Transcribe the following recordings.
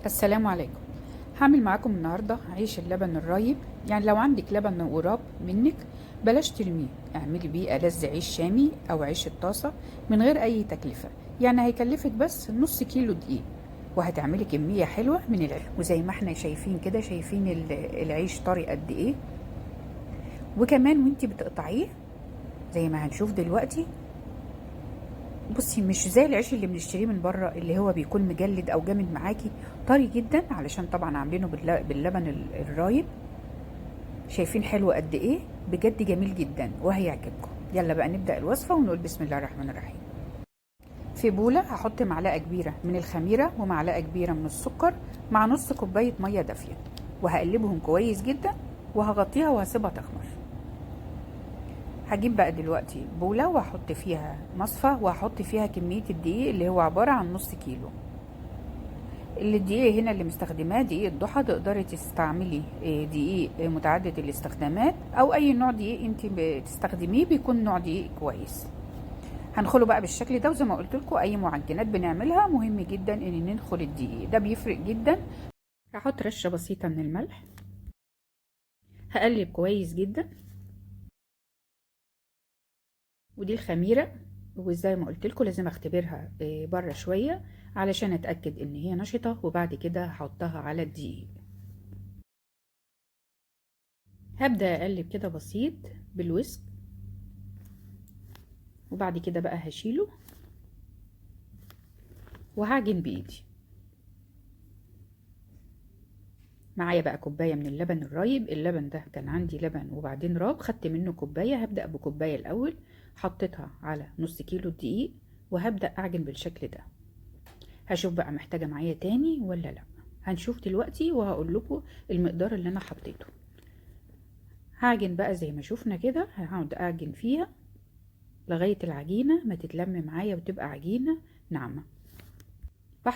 السلام عليكم. هعمل معاكم النهاردة عيش اللبن الرايب. يعني لو عندك لبن وقراب منك بلاش ترميه، اعملي بيه ألذ عيش شامي أو عيش الطاسة من غير أي تكلفة. يعني هيكلفك بس نص كيلو دقيق وهتعملي كمية حلوة من العيش. وزي ما احنا شايفين كده، شايفين العيش طري قد ايه. وكمان وانتي بتقطعيه زي ما هنشوف دلوقتي، بصي مش زي العيش اللي بنشتريه من بره اللي هو بيكون مجلد او جامد معاكي، طري جدا علشان طبعا عاملينه باللبن الرايب. شايفين حلو قد ايه؟ بجد جميل جدا وهيعجبكم. يلا بقى نبدأ الوصفة ونقول بسم الله الرحمن الرحيم. في بولة هحط معلقة كبيرة من الخميرة ومعلقة كبيرة من السكر مع نص كوباية مية دافية، وهقلبهم كويس جدا وهغطيها وهسيبها تخمر. هجيب بقى دلوقتي بولة وهحط فيها مصفى وهحط فيها كمية الدقيق اللي هو عبارة عن نص كيلو. الدقيق هنا اللي مستخدماه دقيق الضحى، تقدري تستعملي دقيق متعدد الاستخدامات او اي نوع دقيق انت بتستخدميه بيكون نوع دقيق كويس. هنخله بقى بالشكل ده، وزي ما قلت لكم اي معجنات بنعملها مهم جدا ان ندخل الدقيق ده، بيفرق جدا. هحط رشة بسيطة من الملح، هقلب كويس جدا. ودي الخميرة، وزي ما قلت لكم لازم اختبرها بره شوية علشان اتأكد ان هي نشطة، وبعد كده هحطها على الدقيق. هبدأ اقلب كده بسيط بالويسك، وبعد كده بقى هشيله وهعجن بايدي. معايا بقى كوباية من اللبن الرايب. اللبن ده كان عندي لبن وبعدين راب، خدت منه كوباية. هبدأ بكوباية الأول، حطيتها على نص كيلو الدقيق وهبدأ أعجن بالشكل ده. هشوف بقى محتاجة معايا تاني ولا لا، هنشوف دلوقتي وهقول لكم المقدار اللي أنا حطيته. هعجن بقى زي ما شوفنا كده، هقعد أعجن فيها لغاية العجينة ما تتلم معايا وتبقى عجينة ناعمة.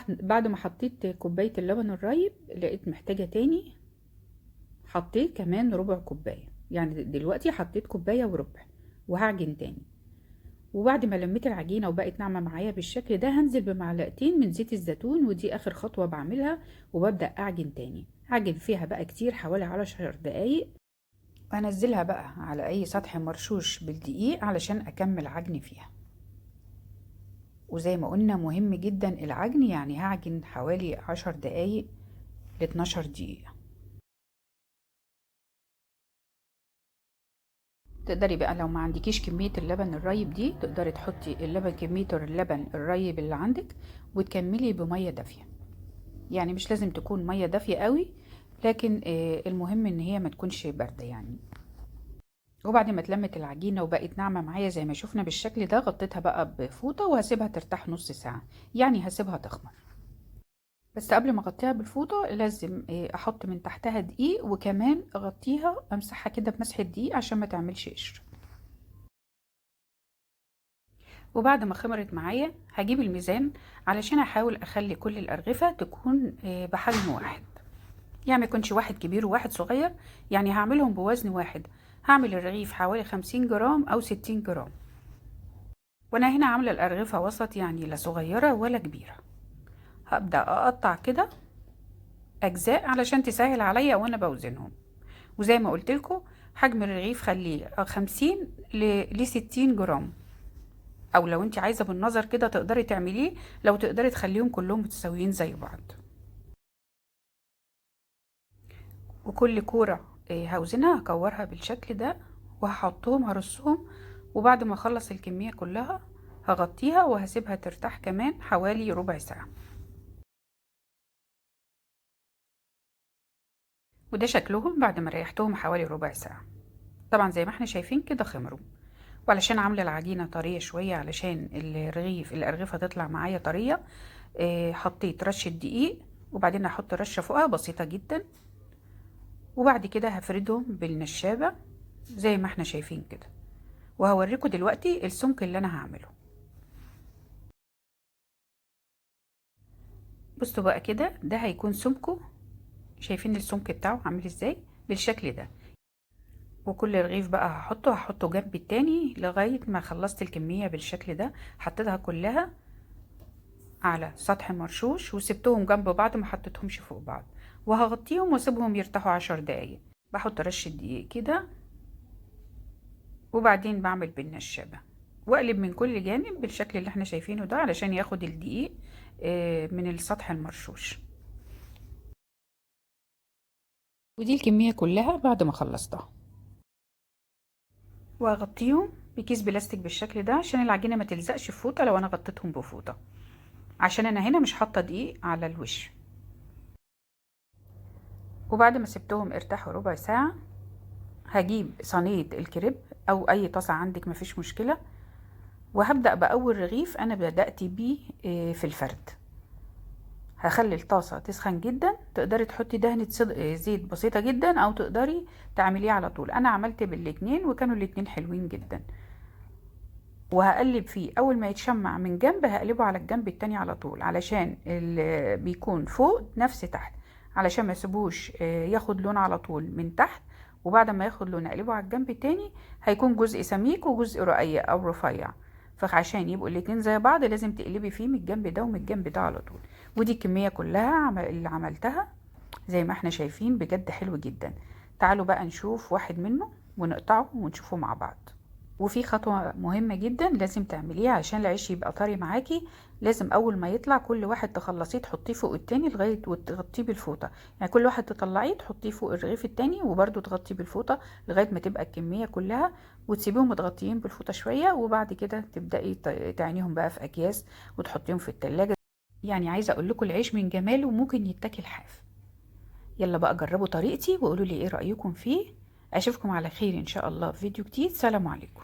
بعد ما حطيت كوباية اللبن الرايب لقيت محتاجة تاني، حطيت كمان ربع كوباية. يعني دلوقتي حطيت كوباية وربع وهعجن تاني. وبعد ما لميت العجينة وبقت ناعمة معايا بالشكل ده، هنزل بمعلقتين من زيت الزيتون، ودي اخر خطوة بعملها. وببدأ اعجن تاني، هعجن فيها بقى كتير حوالي 10 دقايق، وهنزلها بقى على اي سطح مرشوش بالدقيق علشان اكمل عجن فيها. وزي ما قلنا مهم جدا العجن، يعني هعجن حوالي 10 دقايق ل 12 دقيقة. تقدري بقى لو ما عندكيش كمية اللبن الرايب دي، تقدري تحطي كمية اللبن الرايب اللي عندك وتكملي بمية دافية. يعني مش لازم تكون مية دافية قوي، لكن المهم ان هي ما تكونش باردة يعني. وبعد ما اتلمت العجينة وبقت ناعمة معايا زي ما شفنا بالشكل ده، غطيتها بقى بفوطة وهسيبها ترتاح نص ساعة، يعني هسيبها تخمر. بس قبل ما اغطيها بالفوطة لازم احط من تحتها دقيق، وكمان اغطيها امسحها كده بمسحة دقيق عشان ما تعملش قشر. وبعد ما خمرت معايا هجيب الميزان علشان احاول اخلي كل الارغفة تكون بحجم واحد، يعني ما يكونش واحد كبير وواحد صغير، يعني هعملهم بوزن واحد. هعمل الرغيف حوالي 50 جرام او 60 جرام. وانا هنا عاملة الارغفة وسط، يعني لا صغيرة ولا كبيرة. هبدأ اقطع كده اجزاء علشان تسهل عليا وانا بوزنهم. وزي ما قلت لكم حجم الرغيف خليه 50 ل 60 جرام، او لو انت عايزه بالنظر كده تقدري تعمليه، لو تقدري تخليهم كلهم متساويين زي بعض. وكل كوره هوزنها هكورها بالشكل ده وهحطهم هرصهم. وبعد ما اخلص الكميه كلها هغطيها وهسيبها ترتاح كمان حوالي ربع ساعه. وده شكلهم بعد ما ريحتهم حوالي ربع ساعه. طبعا زي ما احنا شايفين كده خمروا. وعلشان عامله العجينه طريه شويه علشان الارغفه تطلع معايا طريه، حطيت رشه دقيق وبعدين هحط رشه فوقها بسيطه جدا. وبعد كده هفردهم بالنشابة زي ما احنا شايفين كده، وهوريكم دلوقتي السمك اللي انا هعمله. بصوا بقى كده، ده هيكون سمكه. شايفين السمك بتاعه عامل ازاي؟ بالشكل ده. وكل رغيف بقى هحطه جنب التاني لغاية ما خلصت الكمية بالشكل ده، حطيتها كلها على سطح مرشوش وسبتهم جنب بعض، ما حطيتهمش فوق بعض، وهغطيهم واسيبهم يرتاحوا 10 دقايق. بحط رشة دقيق كده، وبعدين بعمل بالنشابة واقلب من كل جانب بالشكل اللي احنا شايفينه ده علشان ياخد الدقيق من السطح المرشوش. ودي الكمية كلها بعد ما خلصتها. واغطيهم بكيس بلاستيك بالشكل ده عشان العجينة ما تلزقش في فوطة لو انا غطيتهم بفوطة، عشان انا هنا مش حاطة دقيق على الوش. وبعد ما سبتهم ارتاحوا ربع ساعة، هجيب صينية الكريب او اي طاسة عندك مفيش مشكلة، وهبدأ بأول رغيف انا بدأت بيه في الفرد. هخلي الطاسة تسخن جدا، تقدري تحطي دهنة زيت بسيطة جدا او تقدري تعمليه على طول. انا عملت بالاتنين وكانوا الاتنين حلوين جدا. وهقلب فيه، اول ما يتشمع من جنب هقلبه على الجنب التاني على طول، علشان اللي بيكون فوق نفس تحت، علشان ما يسيبوش ياخد لون على طول من تحت. وبعد ما ياخد لون اقلبه على الجنب التاني، هيكون جزء سميك وجزء رقيق او رفيع، فعشان يبقوا الاتنين زي بعض لازم تقلبي فيه من الجنب ده ومن الجنب ده على طول. ودي الكمية كلها اللي عملتها زي ما احنا شايفين، بجد حلو جدا. تعالوا بقى نشوف واحد منه ونقطعه ونشوفه مع بعض. وفي خطوة مهمة جدا لازم تعمليها عشان العيش يبقى طري معاكي. لازم اول ما يطلع كل واحد تخلصيه تحطيه فوق التاني لغاية وتغطيه بالفوطة. يعني كل واحد تطلعيه تحطيه فوق الرغيف التاني وبرده تغطيه بالفوطة لغاية ما تبقى الكمية كلها، وتسيبيهم متغطيين بالفوطة شوية. وبعد كده تبدأي تعينيهم بقى في اكياس وتحطيهم في التلاجة. يعني عايزة اقول لكم العيش من جماله ممكن يتاكل حاف. يلا بقى جربوا طريقتي وقولوا لي ايه رأيكم فيه. اشوفكم على خير ان شاء الله في فيديو جديد. سلام عليكم.